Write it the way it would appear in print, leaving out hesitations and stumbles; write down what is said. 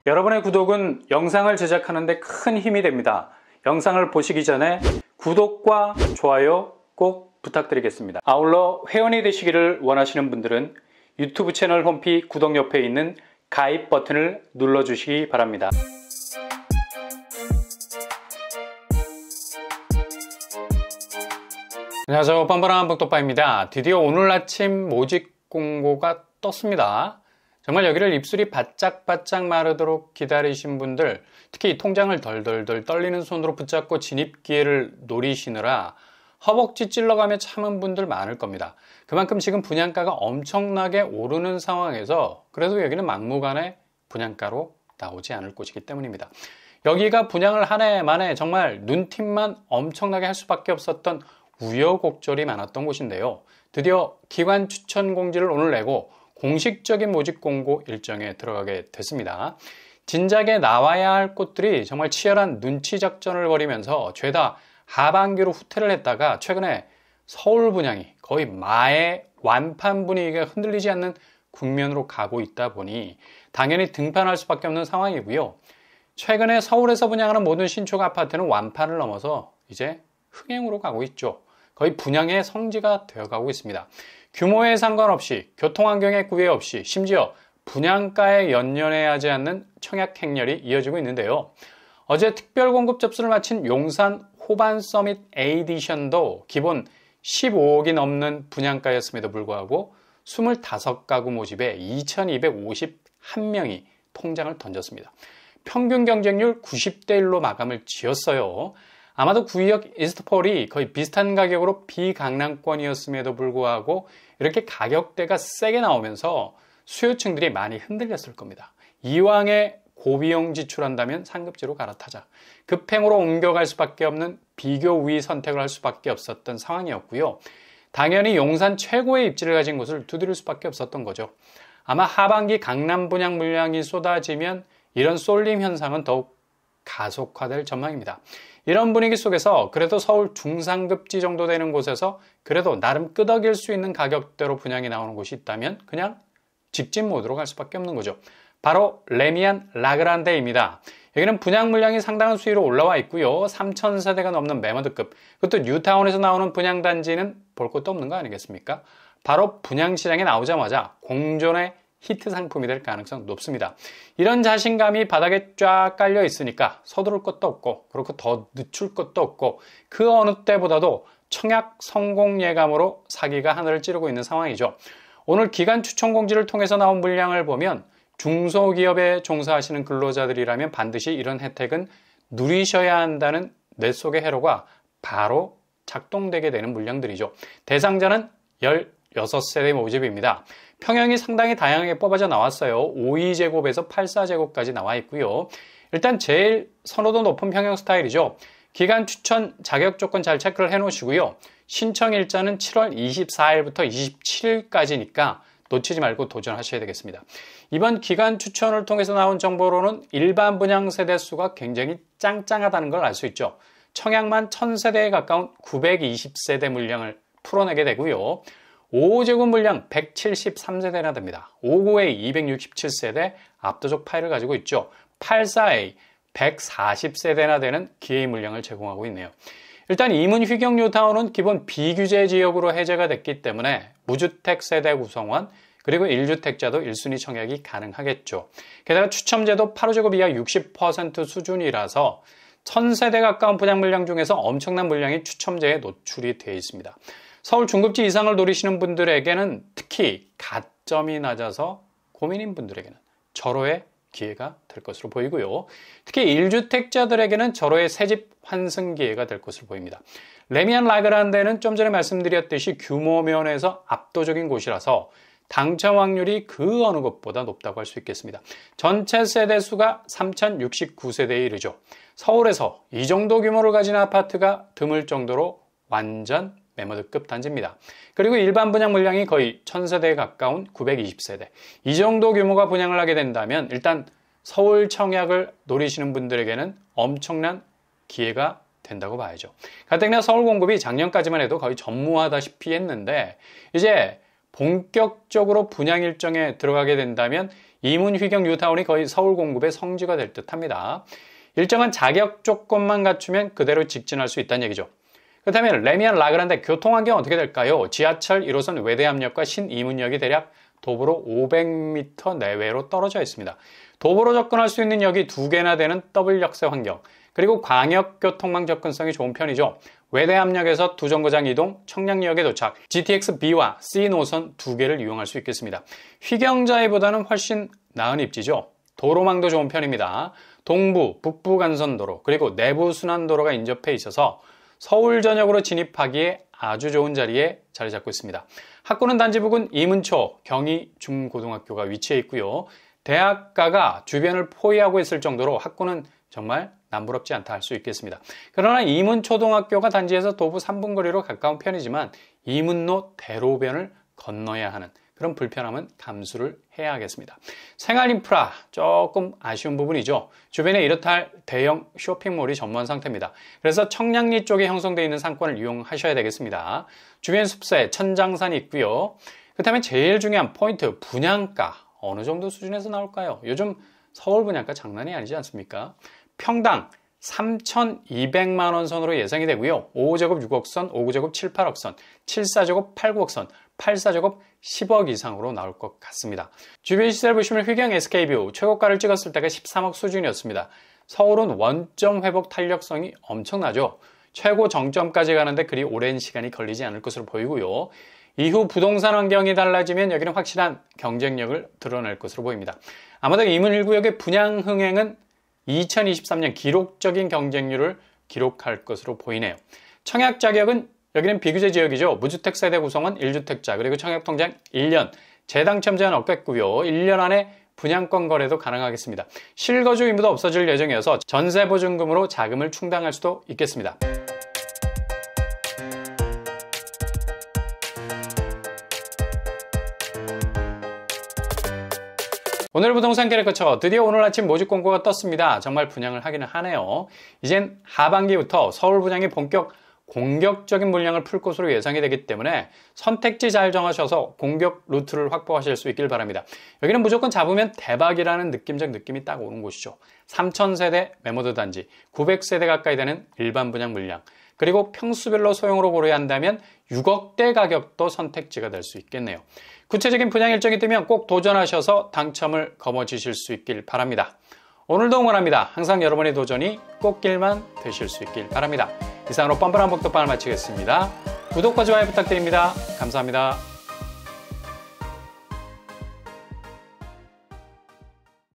여러분의 구독은 영상을 제작하는 데 큰 힘이 됩니다. 영상을 보시기 전에 구독과 좋아요 꼭 부탁드리겠습니다. 아울러 회원이 되시기를 원하시는 분들은 유튜브 채널 홈피 구독 옆에 있는 가입 버튼을 눌러주시기 바랍니다. 안녕하세요. 뻔뻔한 한복독바입니다. 드디어 오늘 아침 모집 공고가 떴습니다. 정말 여기를 입술이 바짝바짝 마르도록 기다리신 분들, 특히 통장을 덜덜덜 떨리는 손으로 붙잡고 진입 기회를 노리시느라 허벅지 찔러가며 참은 분들 많을 겁니다. 그만큼 지금 분양가가 엄청나게 오르는 상황에서 그래도 여기는 막무가내 분양가로 나오지 않을 곳이기 때문입니다. 여기가 분양을 한 해 만에 정말 눈팅만 엄청나게 할 수밖에 없었던 우여곡절이 많았던 곳인데요. 드디어 기관 추천 공지를 오늘 내고 공식적인 모집 공고 일정에 들어가게 됐습니다. 진작에 나와야 할 곳들이 정말 치열한 눈치 작전을 벌이면서 죄다 하반기로 후퇴를 했다가 최근에 서울 분양이 거의 마의 완판 분위기가 흔들리지 않는 국면으로 가고 있다 보니 당연히 등판할 수밖에 없는 상황이고요. 최근에 서울에서 분양하는 모든 신축 아파트는 완판을 넘어서 이제 흥행으로 가고 있죠. 거의 분양의 성지가 되어가고 있습니다. 규모에 상관없이 교통환경에 구애 없이 심지어 분양가에 연연해야 하지 않는 청약 행렬이 이어지고 있는데요. 어제 특별 공급 접수를 마친 용산 호반 서밋 에디션도 기본 15억이 넘는 분양가였음에도 불구하고 25가구 모집에 2,251명이 통장을 던졌습니다. 평균 경쟁률 90대 1로 마감을 지었어요. 아마도 구역 이스트폴이 거의 비슷한 가격으로 비강남권이었음에도 불구하고 이렇게 가격대가 세게 나오면서 수요층들이 많이 흔들렸을 겁니다. 이왕에 고비용 지출한다면 상급지로 갈아타자. 급행으로 옮겨갈 수밖에 없는 비교 우위 선택을 할 수밖에 없었던 상황이었고요. 당연히 용산 최고의 입지를 가진 곳을 두드릴 수밖에 없었던 거죠. 아마 하반기 강남 분양 물량이 쏟아지면 이런 쏠림 현상은 더욱 가속화될 전망입니다. 이런 분위기 속에서 그래도 서울 중상급지 정도 되는 곳에서 그래도 나름 끄덕일 수 있는 가격대로 분양이 나오는 곳이 있다면 그냥 직진 모드로 갈 수밖에 없는 거죠. 바로 레미안 라그란데입니다. 여기는 분양 물량이 상당한 수위로 올라와 있고요. 3,000세대가 넘는 매머드급, 그것도 뉴타운에서 나오는 분양단지는 볼 것도 없는 거 아니겠습니까? 바로 분양시장에 나오자마자 공존의 히트 상품이 될 가능성 높습니다. 이런 자신감이 바닥에 쫙 깔려 있으니까 서두를 것도 없고 그렇고 더 늦출 것도 없고 그 어느 때보다도 청약 성공 예감으로 사기가 하늘을 찌르고 있는 상황이죠. 오늘 기간 추천 공지를 통해서 나온 물량을 보면 중소기업에 종사하시는 근로자들이라면 반드시 이런 혜택은 누리셔야 한다는 뇌 속의 회로가 바로 작동되게 되는 물량들이죠. 대상자는 16세대 모집입니다. 평형이 상당히 다양하게 뽑아져 나왔어요. 52제곱에서 84제곱까지 나와 있고요. 일단 제일 선호도 높은 평형 스타일이죠. 기간 추천 자격 조건 잘 체크를 해 놓으시고요. 신청 일자는 7월 24일부터 27일까지니까 놓치지 말고 도전하셔야 되겠습니다. 이번 기간 추천을 통해서 나온 정보로는 일반 분양 세대 수가 굉장히 짱짱하다는 걸 알 수 있죠. 청약만 1000세대에 가까운 920세대 물량을 풀어내게 되고요. 5제곱 물량 173세대나 됩니다. 5구A 267세대 압도적 파일을 가지고 있죠. 84A 140세대나 되는 기A 물량을 제공하고 있네요. 일단 이문 휘경 뉴타운은 기본 비규제 지역으로 해제가 됐기 때문에 무주택 세대 구성원 그리고 1주택자도 1순위 청약이 가능하겠죠. 게다가 추첨제도 8호제곱 이하 60% 수준이라서 1000세대 가까운 분양 물량 중에서 엄청난 물량이 추첨제에 노출이 되어 있습니다. 서울 중급지 이상을 노리시는 분들에게는 특히 가점이 낮아서 고민인 분들에게는 절호의 기회가 될 것으로 보이고요. 특히 1주택자들에게는 절호의 새집 환승 기회가 될 것으로 보입니다. 레미안 라그란데는 좀 전에 말씀드렸듯이 규모 면에서 압도적인 곳이라서 당첨 확률이 그 어느 것보다 높다고 할 수 있겠습니다. 전체 세대 수가 3069세대에 이르죠. 서울에서 이 정도 규모를 가진 아파트가 드물 정도로 완전 매머드급 단지입니다. 그리고 일반 분양 물량이 거의 1000세대에 가까운 920세대. 이 정도 규모가 분양을 하게 된다면 일단 서울 청약을 노리시는 분들에게는 엄청난 기회가 된다고 봐야죠. 가뜩이나 서울 공급이 작년까지만 해도 거의 전무하다시피 했는데 이제 본격적으로 분양 일정에 들어가게 된다면 이문 휘경 뉴타운이 거의 서울 공급의 성지가 될 듯합니다. 일정한 자격 조건만 갖추면 그대로 직진할 수 있다는 얘기죠. 그렇다면 레미안 라그란데 교통환경 어떻게 될까요? 지하철 1호선 외대암역과 신이문역이 대략 도보로 500m 내외로 떨어져 있습니다. 도보로 접근할 수 있는 역이 2개나 되는 더블 역세 환경, 그리고 광역교통망 접근성이 좋은 편이죠. 외대암역에서 두 정거장 이동, 청량역에 도착, GTX B와 C 노선 2개를 이용할 수 있겠습니다. 휘경자에보다는 훨씬 나은 입지죠. 도로망도 좋은 편입니다. 동부, 북부 간선도로, 그리고 내부 순환도로가 인접해 있어서 서울 전역으로 진입하기에 아주 좋은 자리에 자리 잡고 있습니다. 학군은 단지 부근 이문초 경희중고등학교가 위치해 있고요. 대학가가 주변을 포위하고 있을 정도로 학군은 정말 남부럽지 않다 할 수 있겠습니다. 그러나 이문초등학교가 단지에서 도보 3분 거리로 가까운 편이지만 이문로 대로변을 건너야 하는 그런 불편함은 감수를 해야 하겠습니다. 생활 인프라 조금 아쉬운 부분이죠. 주변에 이렇다 할 대형 쇼핑몰이 전무한 상태입니다. 그래서 청량리 쪽에 형성되어 있는 상권을 이용하셔야 되겠습니다. 주변 숲사에 천장산이 있고요. 그렇다면 제일 중요한 포인트, 분양가 어느 정도 수준에서 나올까요? 요즘 서울 분양가 장난이 아니지 않습니까? 평당 3,200만 원 선으로 예상이 되고요. 5제곱 6억 선, 5제곱 7, 8억 선, 7사제곱 8, 9억 선, 8사제곱 10억 이상으로 나올 것 같습니다. 주변 시세를 보시면 휘경 SK뷰 최고가를 찍었을 때가 13억 수준이었습니다. 서울은 원점 회복 탄력성이 엄청나죠. 최고 정점까지 가는데 그리 오랜 시간이 걸리지 않을 것으로 보이고요. 이후 부동산 환경이 달라지면 여기는 확실한 경쟁력을 드러낼 것으로 보입니다. 아마도 이문 1구역의 분양 흥행은 2023년 기록적인 경쟁률을 기록할 것으로 보이네요. 청약 자격은 여기는 비규제 지역이죠. 무주택 세대 구성원 1주택자, 그리고 청약 통장 1년, 재당첨 제한 없겠고요. 1년 안에 분양권 거래도 가능하겠습니다. 실거주 의무도 없어질 예정이어서 전세보증금으로 자금을 충당할 수도 있겠습니다. 오늘 부동산 계획 거쳐 드디어 오늘 아침 모집 공고가 떴습니다. 정말 분양을 하기는 하네요. 이젠 하반기부터 서울 분양이 공격적인 물량을 풀 것으로 예상이 되기 때문에 선택지 잘 정하셔서 공격 루트를 확보하실 수 있길 바랍니다. 여기는 무조건 잡으면 대박이라는 느낌적 느낌이 딱 오는 곳이죠. 3,000세대 매모드 단지, 900세대 가까이 되는 일반 분양 물량, 그리고 평수별로 소형으로 고려한다면 6억대 가격도 선택지가 될 수 있겠네요. 구체적인 분양 일정이 뜨면 꼭 도전하셔서 당첨을 거머쥐실 수 있길 바랍니다. 오늘도 응원합니다. 항상 여러분의 도전이 꽃길만 되실 수 있길 바랍니다. 이상으로 뻔뻔한 복덕방을 마치겠습니다. 구독과 좋아요 부탁드립니다. 감사합니다.